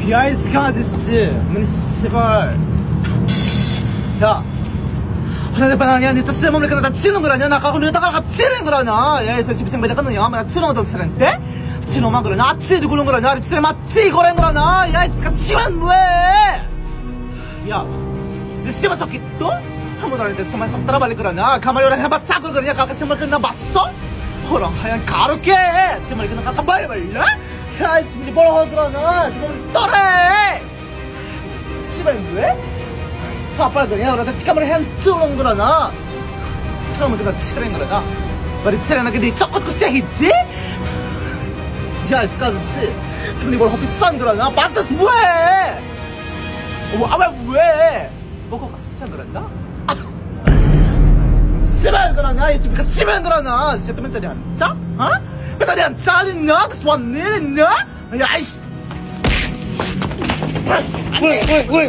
야, 이 스카 아저씨. 아니, 씨발. 야. 내 방향이 니 뜻을 몸을 나 치는 거라냐? 나 가고 너다가 치는 거라냐? 야, 이 새끼 생배다 끊느냐? 나 치는 거던 치는데? 치노만 그러냐? 아치도 굴른 거라냐? 아리 치들 맞지 이거란 거라냐? 야, 이 새끼가 씨발 왜? 야, 니 씨발 섞기 또? 아무도 안 했는데 씨발 섞 따라 발리 거라냐? 가만히 해봤자 그러냐? 가까 씨발 끝나봤어? 호랑 하얀 가루게! 씨발 그냥 가까 빨리 발라? 야, 이 새끼 뭘 하더라냐? 씨발 떠래! 씨발 왜? 빨리 그냥 우리한테 치카물 한 뚫는 거라나 처음부터 나 치카는 거라나 머리 치카는 게 쩍긋고 시작했지? 야, 스카즈씨 지금 이걸 비싼 거라나 반드시 왜? 왜? 뭐가 시작한 거라나? 심한 거라나 이 새끼가 심한 거라나 진짜 맨날이 안 짜? 어? 맨날이 안 짜리냐? 그 수완 내리냐? 야, 이씨 왜?